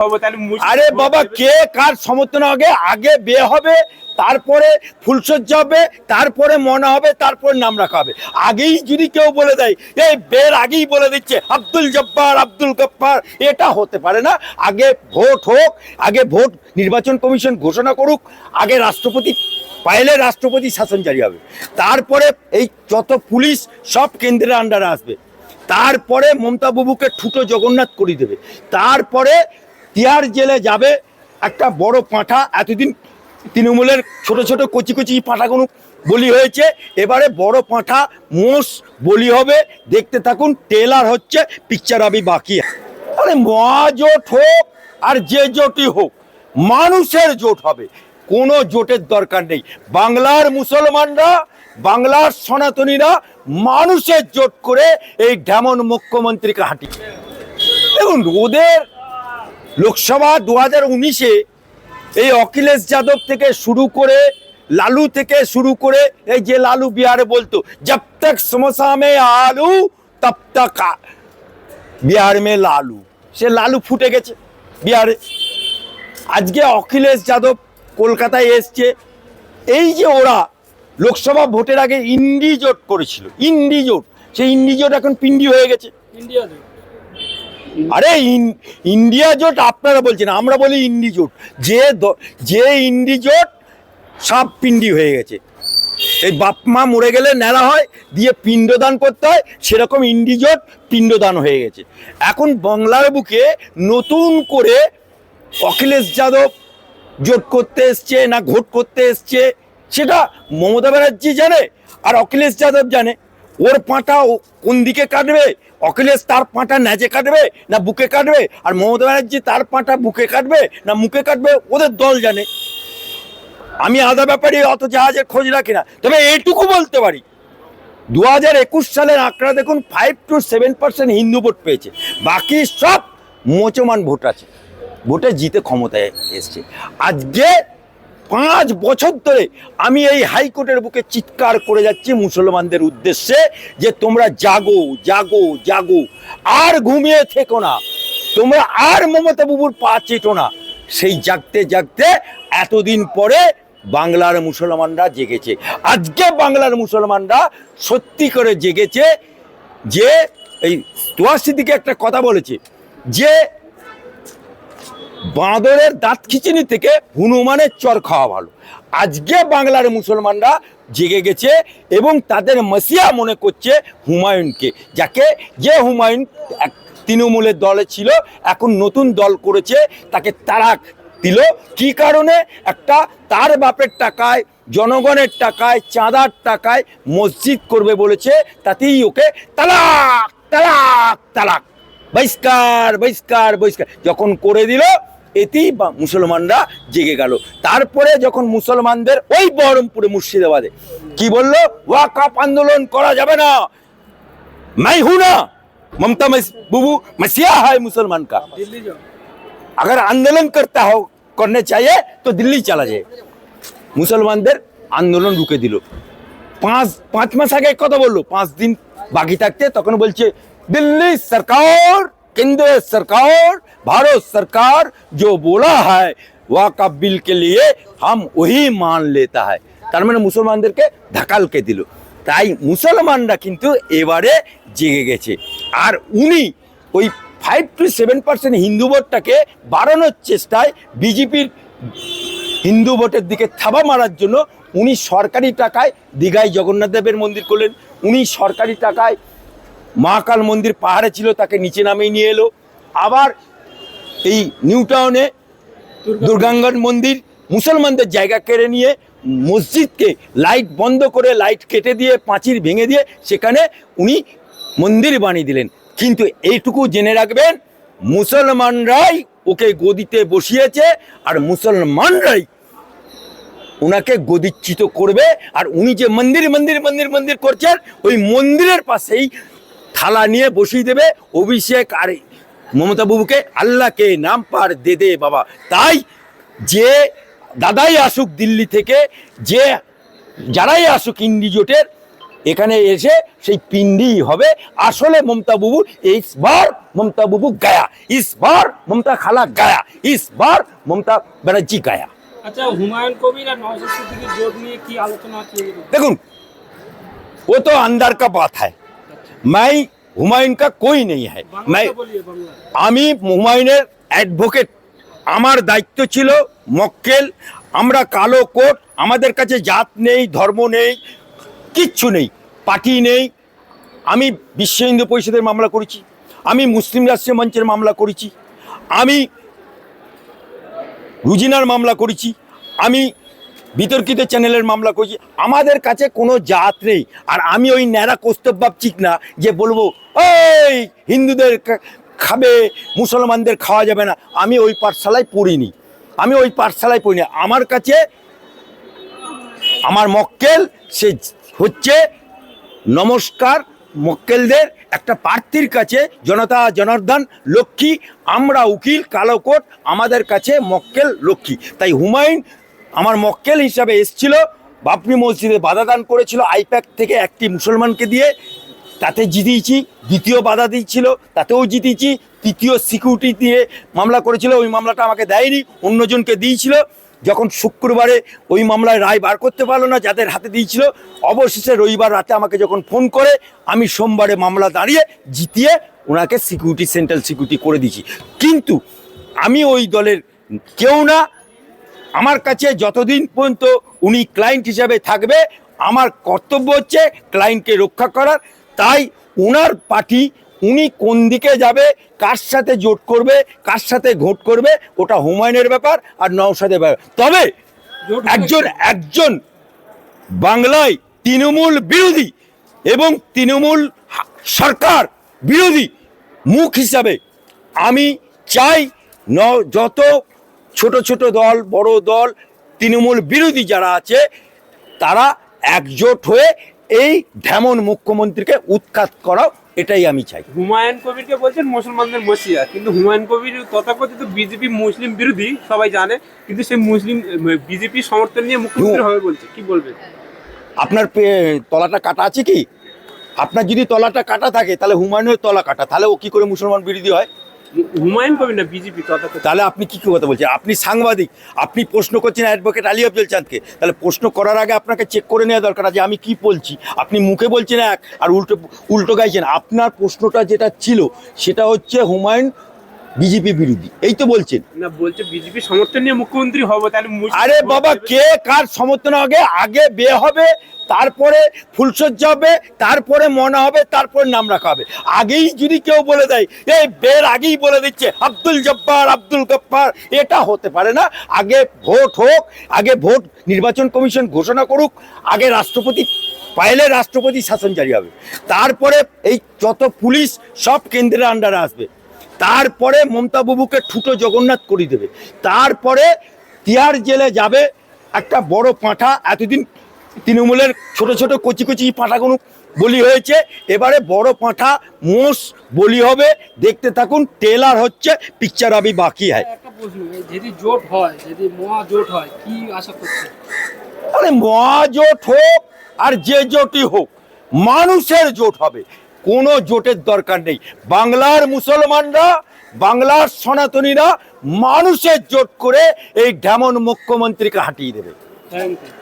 আরে বাবা, কে কার সমর্থন আগে আগে বিয়ে হবে, তারপরে ফুলসজ্জা হবে, তারপরে মনা হবে, তারপর নাম রাখা হবে। আগেই যদি কেউ বলে দেয়, এই বের আগেই বলে দিচ্ছে আব্দুল জব্বার, আব্দুল গফফার, এটা হতে পারে না। আগে ভোট হোক, আগে ভোট নির্বাচন কমিশন ঘোষণা করুক, আগে রাষ্ট্রপতি পাইলে রাষ্ট্রপতি শাসন জারি হবে, তারপরে এই যত পুলিশ সব কেন্দ্রের আন্ডারে আসবে, তারপরে মমতা বাবুকে ঠুটো জগন্নাথ করে দেবে, তারপরে তিহার জেলে যাবে একটা বড় পাঁঠা। এতদিন তৃণমূলের ছোট ছোট কচি কচি পাঁঠাগুলো বলি হয়েছে, এবারে বড় পাঁঠা মোষ বলি হবে। দেখতে থাকুন, ট্রেলার হচ্ছে, পিকচার আবি বাকি। আরে মহাজোট হোক আর যে জোটই হোক, মানুষের জোট হবে, কোনো জোটের দরকার নেই। বাংলার মুসলমানরা, বাংলার সনাতনীরা মানুষের জোট করে এই ডেমন মুখ্যমন্ত্রীকে হাঁটিয়ে। দেখুন, ওদের লোকসভা 2019-এ এই অখিলেশ যাদব থেকে শুরু করে, লালু থেকে শুরু করে, এই যে লালু বিহারে বলতো জব তক সমোসা মে আলু তব তক বিহার মে লালু, সে লালু ফুটে গেছে বিহারে। আজকে অখিলেশ যাদব কলকাতায় এসছে। এই যে ওরা লোকসভা ভোটের আগে ইন্ডি জোট করেছিল, ইন্ডি জোট, সেই ইন্ডি জোট এখন পিন্ডি হয়ে গেছে। আরে ইন্ডিয়া জোট আপনারা বলছেন, আমরা বলি ইন্ডি জোট। যে ইন্ডি জোট সব পিন্ডি হয়ে গেছে। এই বাপ মা মরে গেলে নেড়া হয়, দিয়ে পিণ্ডদান করতে হয়, সেরকম ইন্ডি জোট পিণ্ডদান হয়ে গেছে। এখন বাংলার বুকে নতুন করে অখিলেশ যাদব জোট করতে এসছে না ঘোট করতে এসছে, সেটা মমতা ব্যানার্জি জানে আর অখিলেশ যাদব জানে। ওর পাঁটা কোন দিকে কাটবে, অখিলেশ তার পাঁটা ন্যাজে কাটবে না বুকে কাটবে, আর মমতা ব্যানার্জি তার পাঁটা বুকে কাটবে না মুখে কাটবে, ওদের দল জানে। আমি আলাদা ব্যাপারে অত জাহাজের খোঁজ রাখি না, তবে এইটুকু বলতে পারি 2021 সালের আঁকড়া দেখুন, 5 to 7% হিন্দু ভোট পেয়েছে, বাকি সব মুসলমান ভোট আছে, ভোটে জিতে ক্ষমতায় এসছে। আজকে 5 বছর ধরে আমি এই হাইকোর্টের বুকে চিৎকার করে যাচ্ছি মুসলমানদের উদ্দেশ্যে যে তোমরা জাগো জাগো জাগো, আর ঘুমিয়ে থেকো না, তোমরা আর মমতা বাবুর পা চেটো না। সেই জাগতে জাগতে এতদিন পরে বাংলার মুসলমানরা জেগেছে। আজকে বাংলার মুসলমানরা সত্যি করে জেগেছে যে এই তোয়াশি দিকে একটা কথা বলেছে যে বাঁদরের দাঁত খিচিনি থেকে হনুমানের চর খাওয়া ভালো। আজকে বাংলার মুসলমানরা জেগে গেছে এবং তাদের মসিয়া মনে করছে হুমায়ুনকে, যাকে যে হুমায়ুন তৃণমূলের দলে ছিল, এখন নতুন দল করেছে, তাকে তারাক দিল। কি কারণে? একটা তার বাপের টাকায়, জনগণের টাকায়, চাঁদার টাকায় মসজিদ করবে বলেছে, তাতেই ওকে তালাক তালাক তালাক, বহিষ্কার বহিষ্কার বহিষ্কার যখন করে দিল, এতেই মুসলমানরা জেগে গেল। তারপরে যখন মুসলমানদের ওই বহরমপুরে মুর্শিদাবাদে কি বললো, ওয়াকফ আন্দোলন করা যাবে না, मैं हूं ना, ममता बाबू मसीहा है मुसलमान का, अगर आंदोलन करता हो करने चाहिए तो दिल्ली चला जाए। মুসলমানদের আন্দোলন রুখে দিল। 5 মাস আগে কথা বললো, 5 দিন বাকি থাকতে তখন বলছে दिल्ली सरकार, केंद्र सरकार, भारत सरकार जो बोला है वक़्फ़ बिल के लिए हम वही मान लेता है। তার মানে মুসলমানদেরকে ধাকালকে দিল। তাই মুসলমানরা কিন্তু এবারে জেগে গেছে। আর উনি ওই 5 to 7% হিন্দু ভোটটাকে বাড়ানোর চেষ্টায়, বিজেপির হিন্দু ভোটের দিকে থাবা মারার জন্য উনি সরকারি টাকায় দীঘায় জগন্নাথ দেবের মন্দির করলেন, উনি সরকারি টাকায় মহাকাল মন্দির পাহাড়ে ছিল তাকে নিচে নামিয়ে নিয়ে এলো, আবার এই নিউ টাউনে দুর্গাঙ্গন মন্দির মুসলমানদের জায়গা কেড়ে নিয়ে মসজিদকে লাইট বন্ধ করে, লাইট কেটে দিয়ে, পাঁচিল ভেঙে দিয়ে সেখানে উনি মন্দির বানিয়ে দিলেন। কিন্তু এইটুকু জেনে রাখবেন, মুসলমানরাই ওকে গদিতে বসিয়েছে আর মুসলমানরাই ওনাকে গদিচ্যুত করবে। আর উনি যে মন্দির মন্দির মন্দির মন্দির করছেন, ওই মন্দিরের পাশেই থালা নিয়ে বসিয়ে দেবে অভিষেক আর মমতা বাবুকে, আল্লাহকে নাম পার দে দে বাবা। তাই যে দাদাই আসুক দিল্লি থেকে, যে যারাই আসুক ইন্ডি জোটের, এখানে এসে সেই পিণ্ডি হবে। আসলে মমতা বাবু इस बार ममता बाबू गया, इस बार ममता खाला गया, इस बार ममता बनर्जी गया। আচ্ছা, হুমায়ুন কবির আর নওশাদ সিদ্দিকীর জোট নিয়ে কি আলোচনা হচ্ছে? देखो वो तो अंदर का बात है, मैं হুমায়ুন का कोई नहीं है। मैं বাংলাতে বলিয়ে বাংলা। আমি হুমায়ুনের অ্যাডভোকেট, আমার দায়িত্ব ছিল মক্কেল। আমরা কালো কোট, আমাদের কাছে জাত নেই, ধর্ম নেই, কিচ্ছু নেই, পার্টি নেই। আমি বিশ্ব হিন্দু পরিষদের মামলা করেছি, আমি মুসলিম রাষ্ট্রীয় মঞ্চের মামলা করেছি, আমি রুজিনার মামলা করেছি, আমি বিতর্কিত চ্যানেলের মামলা করেছি। আমাদের কাছে কোনো জাত নেই। আর আমি ওই ন্যাড়া কৌস্তব চিক না যে বলবো ওই হিন্দুদের খাবে, মুসলমানদের খাওয়া যাবে না। আমি ওই পাঠশালায় পড়িনি, আমি ওই পাঠশালায় পড়িনি। আমার কাছে আমার মক্কেল সে হচ্ছে নমস্কার মক্কেলদের একটা প্রার্থীর কাছে জনতা জনার্দন লক্ষ্মী, আমরা উকিল কালোকোট, আমাদের কাছে মক্কেল লক্ষ্মী। তাই হুমায়ুন আমার মক্কেল হিসাবে এসেছিল, বাবরি মসজিদে বাধা দান করেছিল আইপ্যাক থেকে একটি মুসলমানকে দিয়ে, তাতে জিতিয়েছি। দ্বিতীয় বাধা দিয়েছিল, তাতেও জিতিয়েছি। তৃতীয় সিকিউরিটি দিয়ে মামলা করেছিল, ওই মামলাটা আমাকে দেয়নি, অন্যজনকে দিয়েছিল। যখন শুক্রবারে ওই মামলায় রায় বার করতে পারলো না যাদের হাতে দিয়েছিল, অবশেষে রবিবার রাতে আমাকে যখন ফোন করে, আমি সোমবারে মামলা দাঁড়িয়ে জিতিয়ে ওনাকে সিকিউরিটি, সেন্ট্রাল সিকিউরিটি করে দিয়েছি। কিন্তু আমি ওই দলের কেউ না। আমার কাছে যতদিন পর্যন্ত উনি ক্লায়েন্ট হিসাবে থাকবে, আমার কর্তব্য হচ্ছে ক্লায়েন্টকে রক্ষা করার। তাই ওনার পার্টি, উনি কোন দিকে যাবে, কার সাথে জোট করবে, কার সাথে ঘোট করবে, ওটা হুমায়ুনের ব্যাপার আর নওশাদের ব্যাপার। তবে একজন বাংলায় তৃণমূল বিরোধী এবং তৃণমূল সরকার বিরোধী মুখ হিসাবে আমি চাই যত ছোট ছোট দল, বড় দল, তৃণমূল বিরোধী যারা আছে, তারা একজোট হয়ে এই ঢেমন মুখ্যমন্ত্রীকে উৎখাত করাও, এটাই আমি চাই। হুমায়ুন কবিরকে বলছেন মুসলমানদের মসিয়া, কিন্তু হুমায়ুন কবির তথাকথিত বিজেপি মুসলিম বিরোধী, সবাই জানে, কিন্তু সেই মুসলিম বিজেপি সমর্থন নিয়ে মুখ্যমন্ত্রী হবে বলছে, কি বলবেন? আপনার তলাটা কাটা আছে কি? আপনার যদি তলাটা কাটা থাকে তাহলে হুমায়ুনের তলা কাটা, তাহলে ও কি করে মুসলমান বিরোধী হয়? হুমায়ুন কবির না, বিজেপি তথাকথিত। তাহলে আপনি কি কথা বলছেন? আপনি সাংবাদিক, আপনি প্রশ্ন করছেন অ্যাডভোকেট আলী আফজল চাঁদকে, তাহলে প্রশ্ন করার আগে আপনাকে চেক করে নেওয়া দরকার যে আমি কি বলছি। আপনি মুখে বলছেন এক আর উল্টো গাইছেন। আপনার প্রশ্নটা যেটা ছিল সেটা হচ্ছে হুমায়ুন বিজেপি বিরোধী, এই তো বলছেন না, বলছে বিজেপি সমর্থন নিয়ে মুখ্যমন্ত্রী হবে, তাহলে আরে বাবা, কে কার সমর্থন? আগে বিয়ে হবে, তারপরে ফুলসজ্জা হবে, তারপরে মনা হবে, তারপরে নাম রাখা হবে। আগেই যদি কেউ বলে দেয়, এই বের আগেই বলে দিচ্ছে আব্দুল জব্বার, আব্দুল গফফার, এটা হতে পারে না। আগে ভোট হোক, আগে ভোট নির্বাচন কমিশন ঘোষণা করুক, আগে রাষ্ট্রপতি পাইলে রাষ্ট্রপতি শাসন জারি হবে, তারপরে এই যত পুলিশ সব কেন্দ্রের আন্ডারে আসবে, তারপরে মমতা বাবুকে ঠুটো জগন্নাথ করে দেবে, তারপরে তিহার জেলে যাবে একটা বড় পাঁঠা। এতদিন তৃণমূলের ছোট ছোট কচি কচি পাঁঠাগুলো বলি হয়েছে, এবারে বড় পাঁঠা মোষ বলি হবে। দেখতে থাকুন, ট্রেলার হচ্ছে, পিকচার আবি বাকি হয়। একটা প্রশ্ন, যদি জোট হয়, যদি মহা জোট হয়, কি আশা করছে? আরে মহাজোট হোক আর যে জোটই হোক, মানুষের জোট হবে, কোনো জোটের দরকার নেই। বাংলার মুসলমানরা, বাংলার সনাতনীরা মানুষের জোট করে এই ঢেমন মুখ্যমন্ত্রীকে হাঁটিয়ে দেবে। Thank you.